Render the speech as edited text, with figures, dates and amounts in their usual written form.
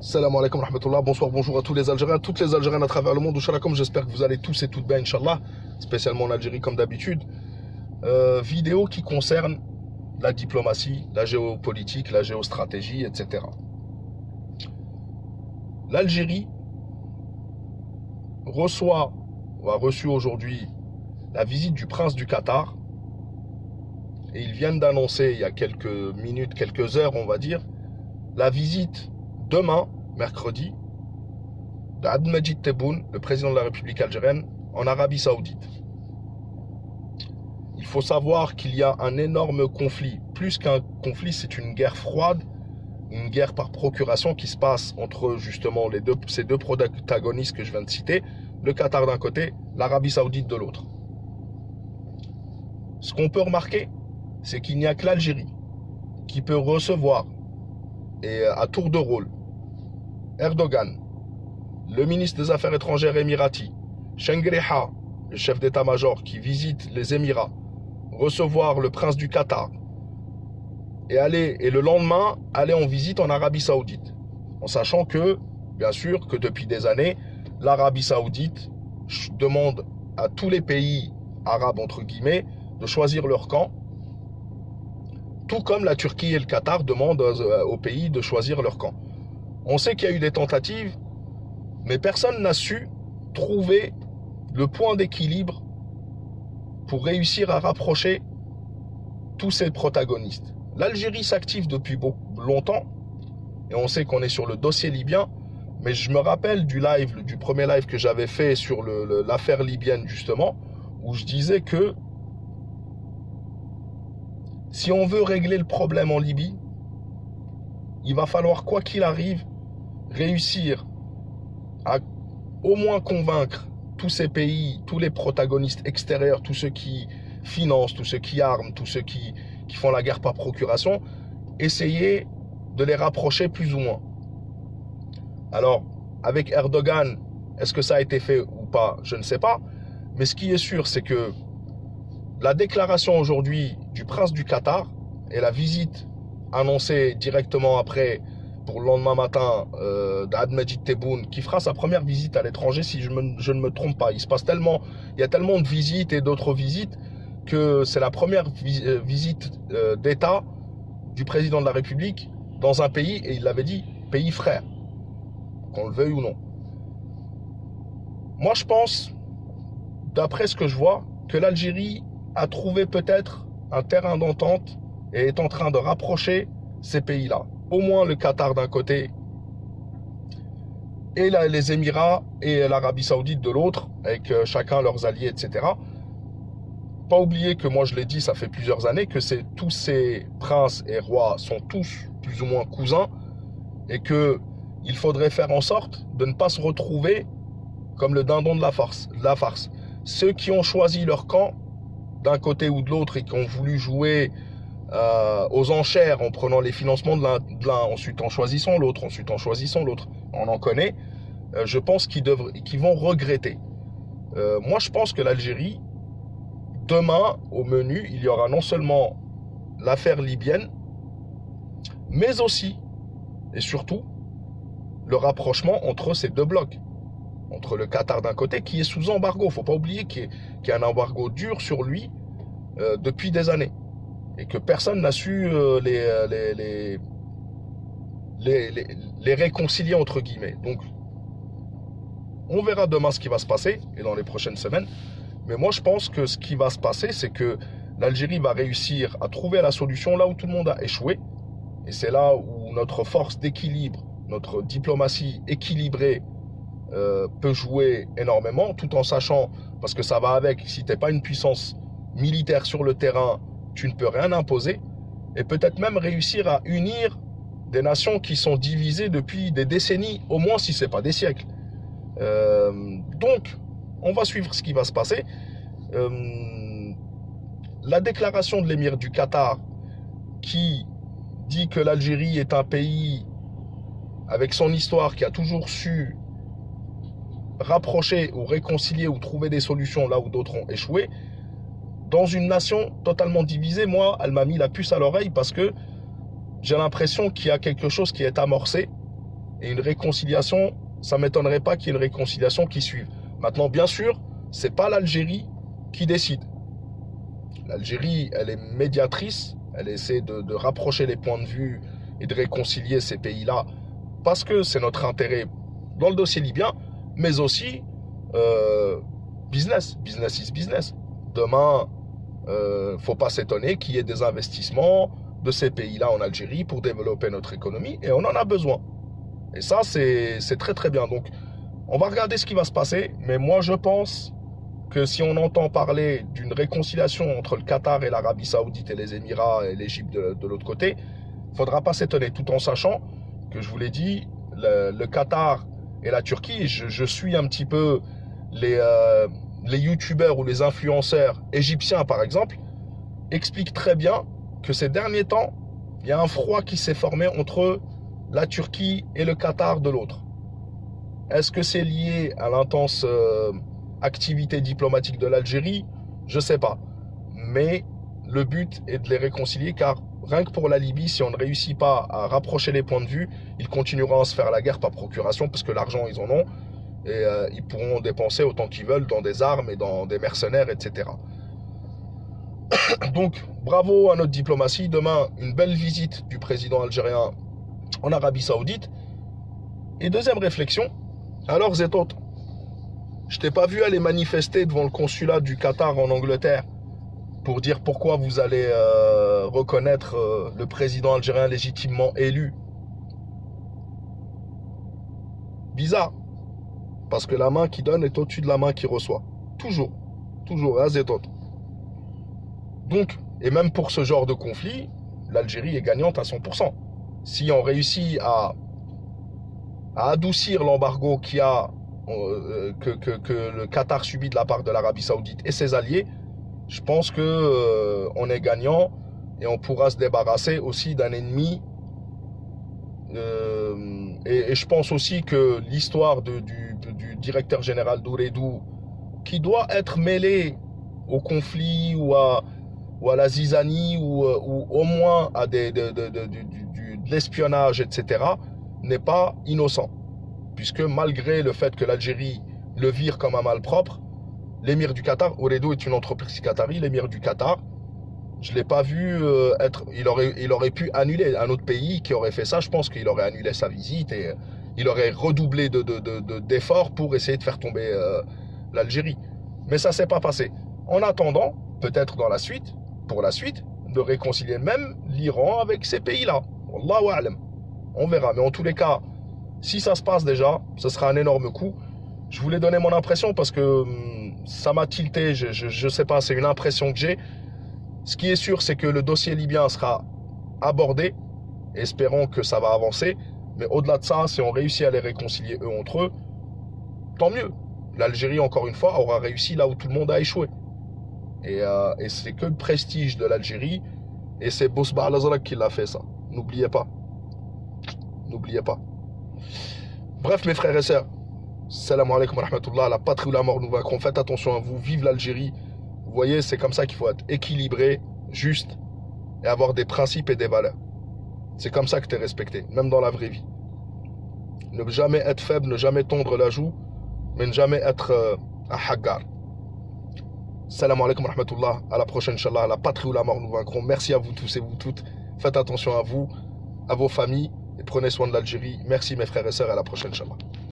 Salam alaikum wa rahmatullah, bonsoir, bonjour à tous les Algériens, toutes les Algériennes à travers le monde. Comme j'espère que vous allez tous et toutes bien, Inch'Allah, spécialement en Algérie comme d'habitude. Vidéo qui concerne la diplomatie, la géopolitique, la géostratégie, etc. L'Algérie a reçu aujourd'hui la visite du prince du Qatar. Et ils viennent d'annoncer il y a quelques minutes, quelques heures, on va dire, la visite demain, mercredi, d'Abdelmadjid Tebboune, le président de la République algérienne, en Arabie Saoudite. Il faut savoir qu'il y a un énorme conflit. Plus qu'un conflit, c'est une guerre froide, une guerre par procuration qui se passe entre justement ces deux protagonistes que je viens de citer, le Qatar d'un côté, l'Arabie Saoudite de l'autre. Ce qu'on peut remarquer, c'est qu'il n'y a que l'Algérie qui peut recevoir, et à tour de rôle, Erdogan, le ministre des Affaires étrangères émirati, Shengriha, le chef d'état-major qui visite les Émirats, recevoir le prince du Qatar, et le lendemain, aller en visite en Arabie Saoudite. En sachant que, bien sûr, que depuis des années, l'Arabie Saoudite demande à tous les pays arabes, entre guillemets, de choisir leur camp, tout comme la Turquie et le Qatar demandent aux pays de choisir leur camp. On sait qu'il y a eu des tentatives, mais personne n'a su trouver le point d'équilibre pour réussir à rapprocher tous ces protagonistes. L'Algérie s'active depuis longtemps, et on sait qu'on est sur le dossier libyen, mais je me rappelle du premier live que j'avais fait sur l'affaire libyenne, justement, où je disais que si on veut régler le problème en Libye, il va falloir, quoi qu'il arrive, réussir à au moins convaincre tous ces pays, tous les protagonistes extérieurs, tous ceux qui financent, tous ceux qui arment, tous ceux qui font la guerre par procuration, essayer de les rapprocher plus ou moins. Alors, avec Erdogan, est-ce que ça a été fait ou pas? Je ne sais pas. Mais ce qui est sûr, c'est que la déclaration aujourd'hui du prince du Qatar et la visite annoncée directement après, pour le lendemain matin, d'Abdelmadjid Tebboune, qui fera sa première visite à l'étranger, si je ne me trompe pas. Il y a tellement de visites et d'autres visites que c'est la première visite d'État du président de la République dans un pays, et il l'avait dit, pays frère, qu'on le veuille ou non. Moi, je pense, d'après ce que je vois, que l'Algérie a trouvé peut-être un terrain d'entente et est en train de rapprocher ces pays-là. Au moins le Qatar d'un côté et les Émirats et l'Arabie Saoudite de l'autre, avec chacun leurs alliés, etc. Pas oublier que moi je l'ai dit, ça fait plusieurs années, que tous ces princes et rois sont tous plus ou moins cousins, et qu'il faudrait faire en sorte de ne pas se retrouver comme le dindon de la farce. Ceux qui ont choisi leur camp d'un côté ou de l'autre et qui ont voulu jouer aux enchères en prenant les financements de l'un, ensuite en choisissant l'autre, on en connaît, je pense qu'ils vont regretter. Moi, je pense que l'Algérie, demain, au menu, il y aura non seulement l'affaire libyenne, mais aussi, et surtout, le rapprochement entre ces deux blocs. Entre le Qatar d'un côté, qui est sous embargo. Il ne faut pas oublier qu'il y a un embargo dur sur lui depuis des années. Et que personne n'a su les réconcilier, entre guillemets. Donc, on verra demain ce qui va se passer, et dans les prochaines semaines. Mais moi, je pense que ce qui va se passer, c'est que l'Algérie va réussir à trouver la solution là où tout le monde a échoué. Et c'est là où notre force d'équilibre, notre diplomatie équilibrée, peut jouer énormément, tout en sachant, parce que ça va avec, si tu n'es pas une puissance militaire sur le terrain, tu ne peux rien imposer, et peut-être même réussir à unir des nations qui sont divisées depuis des décennies, au moins si ce n'est pas des siècles. Donc, on va suivre ce qui va se passer. La déclaration de l'émir du Qatar, qui dit que l'Algérie est un pays avec son histoire, qui a toujours su rapprocher ou réconcilier ou trouver des solutions là où d'autres ont échoué, dans une nation totalement divisée, moi, elle m'a mis la puce à l'oreille, parce que j'ai l'impression qu'il y a quelque chose qui est amorcé Et une réconciliation, ça ne m'étonnerait pas qu'il y ait une réconciliation qui suive. Maintenant, bien sûr, ce n'est pas l'Algérie qui décide. L'Algérie, elle est médiatrice, elle essaie de rapprocher les points de vue et de réconcilier ces pays-là parce que c'est notre intérêt dans le dossier libyen, mais aussi business is business. Demain, faut pas s'étonner qu'il y ait des investissements de ces pays-là en Algérie pour développer notre économie et on en a besoin. Et ça, c'est très très bien. Donc, on va regarder ce qui va se passer, mais moi je pense que si on entend parler d'une réconciliation entre le Qatar et l'Arabie Saoudite et les Émirats et l'Égypte de l'autre côté, il ne faudra pas s'étonner, tout en sachant que je vous l'ai dit, le Qatar et la Turquie, je suis un petit peu les youtubeurs ou les influenceurs égyptiens par exemple, expliquent très bien que ces derniers temps, il y a un froid qui s'est formé entre la Turquie et le Qatar de l'autre. Est-ce que c'est lié à l'intense activité diplomatique de l'Algérie? Je ne sais pas. Mais le but est de les réconcilier car rien que pour la Libye, si on ne réussit pas à rapprocher les points de vue, ils continueront à se faire la guerre par procuration parce que l'argent, ils en ont. Et ils pourront dépenser autant qu'ils veulent dans des armes et dans des mercenaires, etc. Donc, bravo à notre diplomatie. Demain, une belle visite du président algérien en Arabie Saoudite. Et deuxième réflexion, alors Zetot, je t'ai pas vu aller manifester devant le consulat du Qatar en Angleterre pour dire pourquoi vous allez reconnaître le président algérien légitimement élu. Bizarre. Parce que la main qui donne est au-dessus de la main qui reçoit. Toujours. Toujours, hein, Zetot. Donc, et même pour ce genre de conflit, l'Algérie est gagnante à 100%. Si on réussit à adoucir l'embargo que le Qatar subit de la part de l'Arabie Saoudite et ses alliés, je pense que on est gagnant et on pourra se débarrasser aussi d'un ennemi. Et je pense aussi que l'histoire du directeur général d'Ooredoo, qui doit être mêlé au conflit ou à la zizanie ou au moins à de l'espionnage, etc., n'est pas innocent. Puisque malgré le fait que l'Algérie le vire comme un malpropre, l'émir du Qatar, Ooredoo est une entreprise qatari, l'émir du Qatar, je ne l'ai pas vu être... Il aurait pu annuler un autre pays qui aurait fait ça. Je pense qu'il aurait annulé sa visite et il aurait redoublé d'efforts pour essayer de faire tomber l'Algérie. Mais ça ne s'est pas passé. En attendant, peut-être dans la suite, pour la suite, de réconcilier même l'Iran avec ces pays-là. Wallahu a'lam. On verra. Mais en tous les cas, si ça se passe déjà, ce sera un énorme coup. Je voulais donner mon impression parce que ça m'a tilté. Je ne sais pas, c'est une impression que j'ai. Ce qui est sûr, c'est que le dossier libyen sera abordé. Espérons que ça va avancer. Mais au-delà de ça, si on réussit à les réconcilier eux entre eux, tant mieux. L'Algérie, encore une fois, aura réussi là où tout le monde a échoué. Et c'est que le prestige de l'Algérie. Et c'est Bousba al-Azraq qui l'a fait, ça. N'oubliez pas. N'oubliez pas. Bref, mes frères et sœurs, salam alaikum wa rahmatullah, la patrie ou la mort nous vaincrons. Faites attention à vous, vive l'Algérie. Vous voyez, c'est comme ça qu'il faut être équilibré, juste, et avoir des principes et des valeurs. C'est comme ça que tu es respecté, même dans la vraie vie. Ne jamais être faible, ne jamais tondre la joue, mais ne jamais être un haggar. Salam alaikum wa rahmatullah, à la prochaine, Inch'Allah, la patrie ou la mort nous vaincrons. Merci à vous tous et vous toutes. Faites attention à vous, à vos familles, et prenez soin de l'Algérie. Merci mes frères et sœurs, à la prochaine, Inch'Allah.